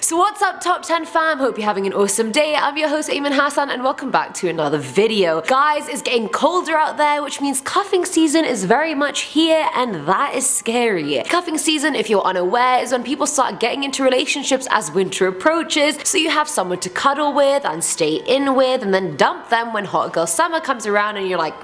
So what's up, top 10 fam? Hope you're having an awesome day. I'm your host Ayman Hassan and welcome back to another video. Guys, it's getting colder out there, which means cuffing season is very much here, and that is scary. Cuffing season, if you're unaware, is when people start getting into relationships as winter approaches, so you have someone to cuddle with and stay in with and then dump them when hot girl summer comes around and you're like,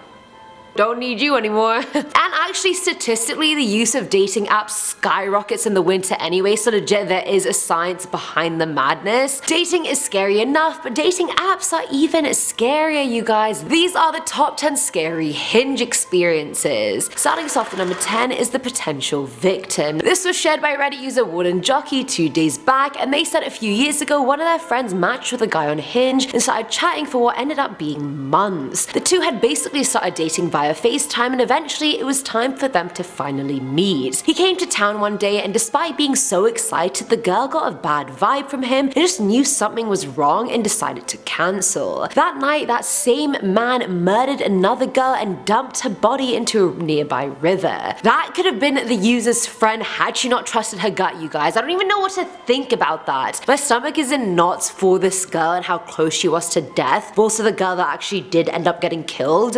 don't need you anymore. And actually, statistically, the use of dating apps skyrockets in the winter anyway, so legit there is a science behind the madness. Dating is scary enough, but dating apps are even scarier, you guys. These are the top 10 scary Hinge experiences. Starting us off at number 10 is the potential victim. This was shared by Reddit user Warden Jockey 2 days back, and they said a few years ago one of their friends matched with a guy on Hinge and started chatting for what ended up being months. The two had basically started dating via FaceTime, and eventually it was time for them to finally meet. He came to town one day, and despite being so excited, the girl got a bad vibe from him and just knew something was wrong and decided to cancel. That night, that same man murdered another girl and dumped her body into a nearby river. That could have been the user's friend had she not trusted her gut, you guys. I don't even know what to think about that. My stomach is in knots for this girl and how close she was to death, but also the girl that actually did end up getting killed.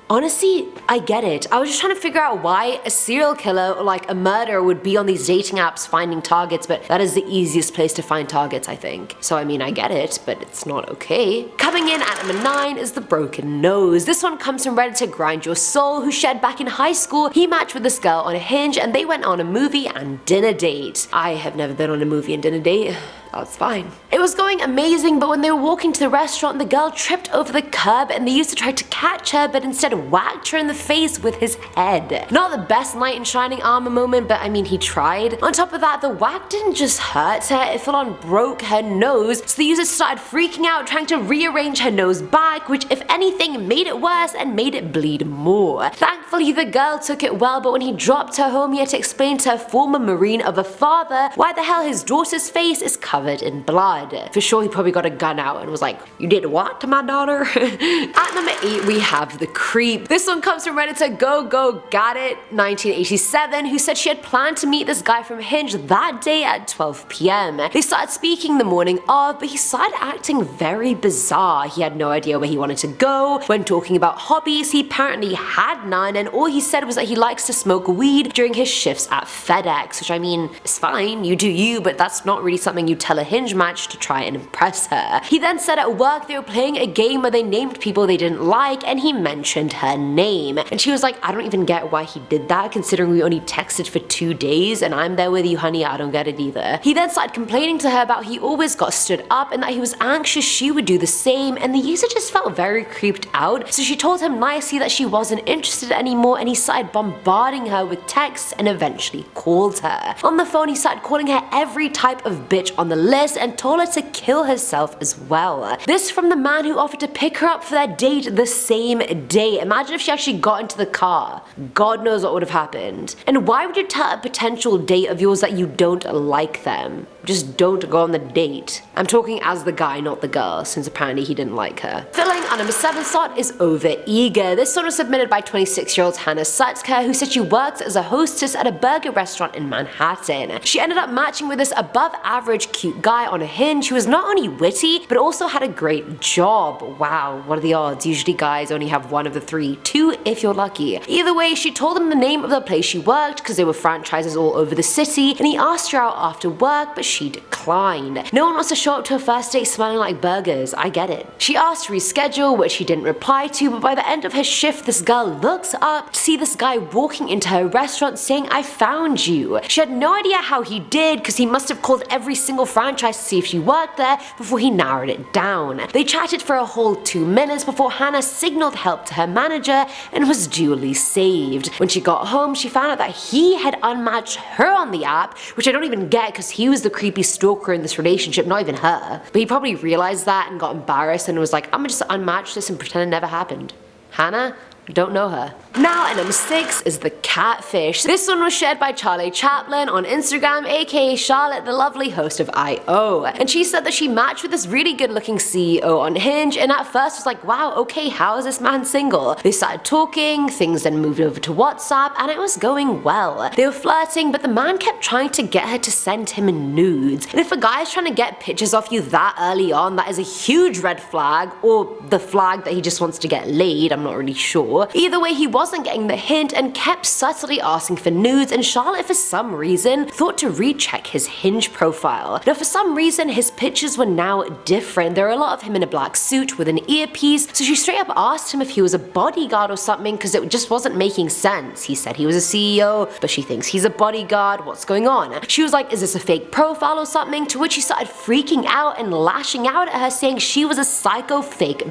Honestly, I get it. I was just trying to figure out why a serial killer or like a murderer would be on these dating apps finding targets, but that is the easiest place to find targets, I think. So I mean, I get it, but it's not okay. Coming in at number 9 is the broken nose. This one comes from Redditor Grind Your Soul, who shared back in high school he matched with this girl on a Hinge and they went on a movie and dinner date. I have never been on a movie and dinner date. That's fine. It was going amazing, but when they were walking to the restaurant, the girl tripped over the curb and the user tried to catch her, but instead whacked her in the face with his head. Not the best knight in shining armor moment, but I mean, he tried. On top of that, the whack didn't just hurt her, it full on broke her nose, so the user started freaking out, trying to rearrange her nose back, which if anything made it worse and made it bleed more. Thankfully, the girl took it well, but when he dropped her home, he had to explain to her former Marine of a father why the hell his daughter's face is covered in blood. For sure, he probably got a gun out and was like, you did what to my daughter? At number 8, we have the creep. This one comes from Redditor Go Got It 1987, who said she had planned to meet this guy from Hinge that day at 12 p.m. They started speaking the morning of, but he started acting very bizarre. He had no idea where he wanted to go. When talking about hobbies, he apparently had none, and all he said was that he likes to smoke weed during his shifts at FedEx, which I mean, it's fine, you do you, but that's not really something you tell a Hinge match to try and impress her. He then said at work they were playing a game where they named people they didn't like, and he mentioned her name. And she was like, I don't even get why he did that, considering we only texted for 2 days and I'm there with you, honey, I don't get it either. He then started complaining to her about he always got stood up and that he was anxious she would do the same, and the user just felt very creeped out, so she told him nicely that she wasn't interested anymore, and he started bombarding her with texts and eventually called her. On the phone, he started calling her every type of bitch on the list and told her to kill herself as well. This from the man who offered to pick her up for their date the same day. Imagine if she actually got into the car. God knows what would have happened. And why would you tell a potential date of yours that you don't like them? Just don't go on the date. I'm talking as the guy, not the girl, since apparently he didn't like her. Filling our number 7 slot is Overeager. This one was submitted by 26-year-old Hannah Sutzker, who said she works as a hostess at a burger restaurant in Manhattan. She ended up matching with this above average cute guy on a Hinge who was not only witty, but also had a great job. Wow, what are the odds? Usually guys only have one of the 3, 2 if you're lucky. Either way, she told him the name of the place she worked because there were franchises all over the city, and he asked her out after work, but she declined. No one wants to show up to a first date smelling like burgers, I get it. She asked to reschedule, which he didn't reply to, but by the end of her shift, this girl looks up to see this guy walking into her restaurant saying, I found you. She had no idea how he did, because he must have called every single franchise to see if she worked there before he narrowed it down. They chatted for a whole 2 minutes before Hannah signaled help to her manager and was duly saved. When she got home, she found out that he had unmatched her on the app, which I don't even get because he was the creepy stalker in this relationship, not even her. But he probably realized that and got embarrassed and was like, I'm gonna just unmatch this and pretend it never happened. Hannah, Don't know her. Now at number 6 is the Catfish. This one was shared by Charlie Chaplin on Instagram, aka Charlotte, the lovely host of I.O. And she said that she matched with this really good looking CEO on Hinge, and at first was like, wow, okay, how is this man single? They started talking, things then moved over to WhatsApp, and it was going well. They were flirting, but the man kept trying to get her to send him nudes. And if a guy is trying to get pictures off you that early on, that is a huge red flag, or the flag that he just wants to get laid, I'm not really sure. Either way, he wasn't getting the hint and kept subtly asking for nudes, and Charlotte for some reason thought to recheck his Hinge profile. Now for some reason his pictures were now different. There were a lot of him in a black suit with an earpiece, so she straight up asked him if he was a bodyguard or something because it just wasn't making sense. He said he was a CEO, but she thinks he's a bodyguard. What's going on? She was like, is this a fake profile or something? To which he started freaking out and lashing out at her, saying she was a psycho fake.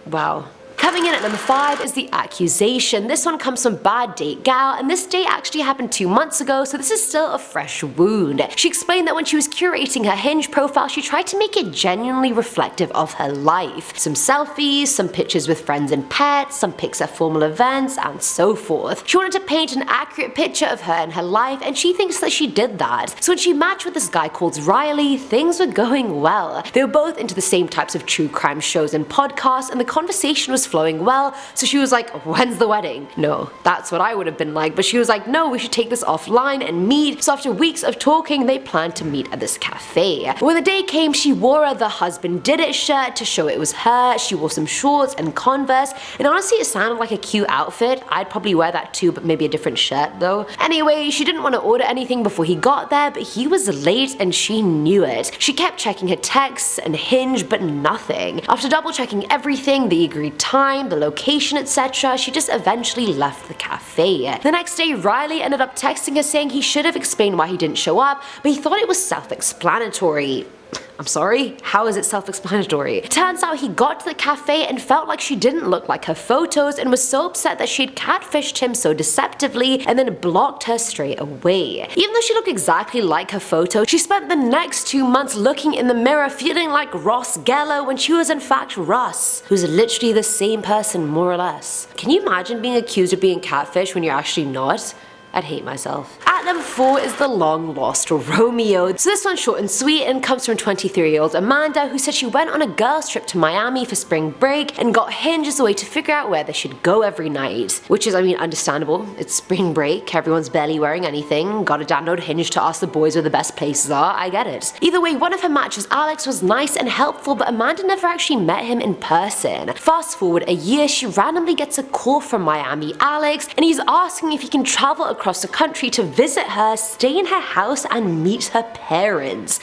Wow. Coming in at number 5 is the accusation. This one comes from Bad Date Gal, and this date actually happened 2 months ago, so this is still a fresh wound. She explained that when she was curating her Hinge profile, she tried to make it genuinely reflective of her life. Some selfies, some pictures with friends and pets, some pics at formal events, and so forth. She wanted to paint an accurate picture of her and her life, and she thinks that she did that. So when she matched with this guy called Riley, things were going well. They were both into the same types of true crime shows and podcasts, and the conversation was flowing well, so she was like, when's the wedding? No, that's what I would have been like, but she was like, no, we should take this offline and meet. So after weeks of talking, they planned to meet at this cafe. When the day came, she wore the husband did it shirt to show it was her. She wore some shorts and Converse, and honestly it sounded like a cute outfit. I'd probably wear that too, but maybe a different shirt though. Anyway, she didn't want to order anything before he got there, but he was late and she knew it. She kept checking her texts and Hinge, but nothing. After double checking everything, the agreed time, the location, etc., she just eventually left the cafe. The next day, Riley ended up texting her saying he should have explained why he didn't show up, but he thought it was self-explanatory. I'm sorry? How is it self-explanatory? Turns out he got to the cafe and felt like she didn't look like her photos and was so upset that she'd catfished him so deceptively and then blocked her straight away. Even though she looked exactly like her photo, she spent the next 2 months looking in the mirror feeling like Ross Geller when she was in fact Russ, who's literally the same person more or less. Can you imagine being accused of being catfish when you're actually not? I'd hate myself. At number 4 is the long lost Romeo. So this one's short and sweet and comes from 23-year-old Amanda, who said she went on a girls trip to Miami for spring break and got Hinge as a way to figure out where they should go every night. Which is, I mean, understandable. It's spring break, everyone's barely wearing anything, gotta download Hinge to ask the boys where the best places are, I get it. Either way, one of her matches, Alex, was nice and helpful, but Amanda never actually met him in person. Fast forward a year, she randomly gets a call from Miami Alex, and he's asking if he can travel across the country to visit her, stay in her house, and meet her parents.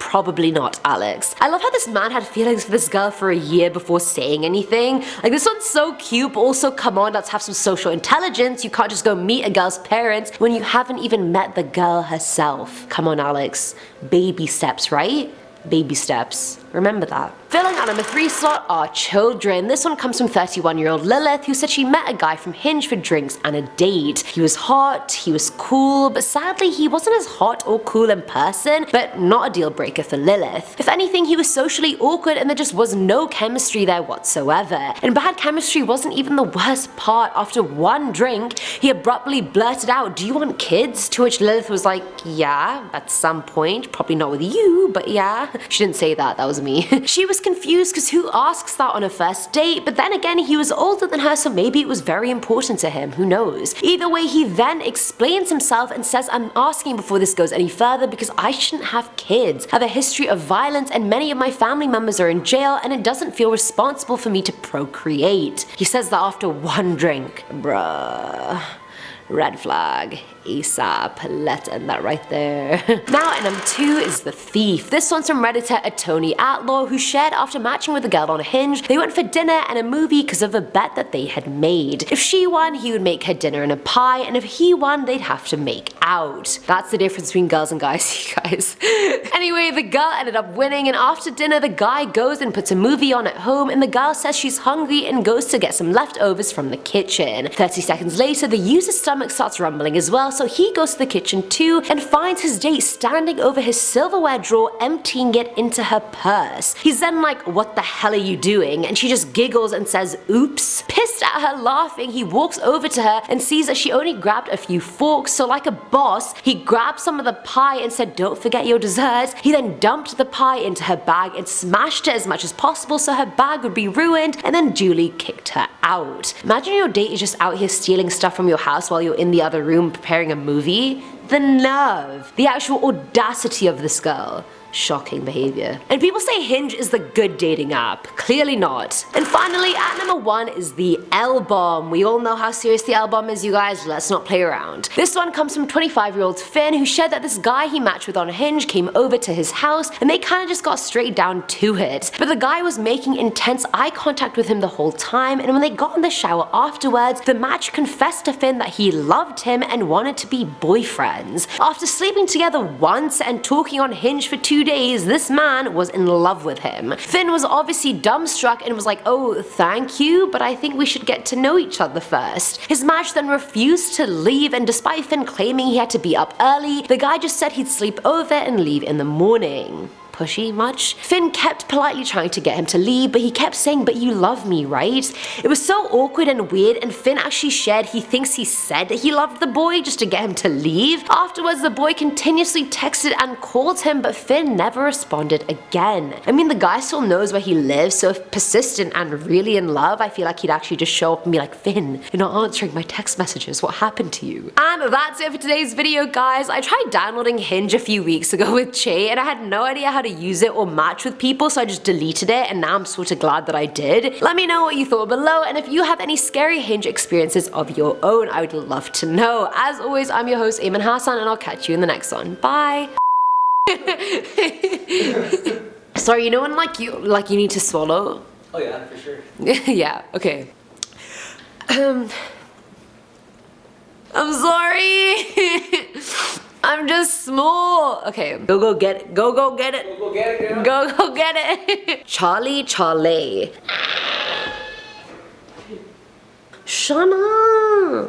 Probably not, Alex. I love how this man had feelings for this girl for a year before saying anything. Like, this one's so cute, but also come on, let's have some social intelligence. You can't just go meet a girl's parents when you haven't even met the girl herself. Come on, Alex. Baby steps, right? Baby steps. Remember that. Filling our number 3 slot are children. This one comes from 31-year-old Lilith, who said she met a guy from Hinge for drinks and a date. He was hot, he was cool, but sadly he wasn't as hot or cool in person, but not a deal breaker for Lilith. If anything, he was socially awkward and there just was no chemistry there whatsoever. And bad chemistry wasn't even the worst part. After one drink, he abruptly blurted out, "Do you want kids?" To which Lilith was like, "Yeah, at some point, probably not with you, but yeah." She didn't say that, that was me. She was confused because who asks that on a first date, but then again he was older than her, so maybe it was very important to him, who knows. Either way, he then explains himself and says, "I'm asking before this goes any further because I shouldn't have kids. I have a history of violence and many of my family members are in jail and it doesn't feel responsible for me to procreate." He says that after one drink. Bruh. Red flag. ASAP. Let's end that right there. Now at number 2 is The Thief. This one's from Redditor Tony Atlaw, who shared after matching with a girl on Hinge, they went for dinner and a movie because of a bet that they had made. If she won, he would make her dinner and a pie, and if he won, they'd have to make out. That's the difference between girls and guys, you guys. Anyway, the girl ended up winning, and after dinner, the guy goes and puts a movie on at home, and the girl says she's hungry and goes to get some leftovers from the kitchen. 30 seconds later, the user's stomach starts rumbling as well, so he goes to the kitchen too and finds his date standing over his silverware drawer, emptying it into her purse. He's then like, "What the hell are you doing?" And she just giggles and says, "Oops." Pissed at her laughing, he walks over to her and sees that she only grabbed a few forks, so like a boss, he grabbed some of the pie and said, "Don't forget your dessert." He then dumped the pie into her bag and smashed it as much as possible so her bag would be ruined, and then Julie kicked her out. Imagine your date is just out here stealing stuff from your house while you're in the other room preparing a movie. The nerve, the actual audacity of this girl. Shocking behavior. And people say Hinge is the good dating app. Clearly not. And finally, at number 1 is the Lbomb. We all know how serious the Lbomb is, you guys. Let's not play around. This one comes from 25-year-old Finn, who shared that this guy he matched with on Hinge came over to his house and they kind of just got straight down to it. But the guy was making intense eye contact with him the whole time, and when they got in the shower afterwards, the match confessed to Finn that he loved him and wanted to be boyfriends. After sleeping together once and talking on Hinge for 2 days, this man was in love with him. Finn was obviously dumbstruck and was like, "Oh, thank you, but I think we should get to know each other first." His match then refused to leave, and despite Finn claiming he had to be up early, the guy just said he'd sleep over and leave in the morning. Pushy much? Finn kept politely trying to get him to leave, but he kept saying, "But you love me, right?" It was so awkward and weird, and Finn actually shared he thinks he said he loved the boy just to get him to leave. Afterwards, the boy continuously texted and called him, but Finn never responded again. I mean, the guy still knows where he lives, so if persistent and really in love, I feel like he'd actually just show up and be like, "Finn, you're not answering my text messages, what happened to you?" And that's it for today's video, guys. I tried downloading Hinge a few weeks ago with Che, and I had no idea how to use it or match with people, so I just deleted it, and now I'm sort of glad that I did. Let me know what you thought below, and if you have any scary Hinge experiences of your own, I would love to know. As always, I'm your host, Ayman Hassan, and I'll catch you in the next one. Bye! Sorry, you know when you need to swallow? Oh yeah, for sure. Yeah, okay. I'm sorry. I'm just small. Okay, go get it. Go get it. Go get it, girl. Go get it. Charlie. Shut up.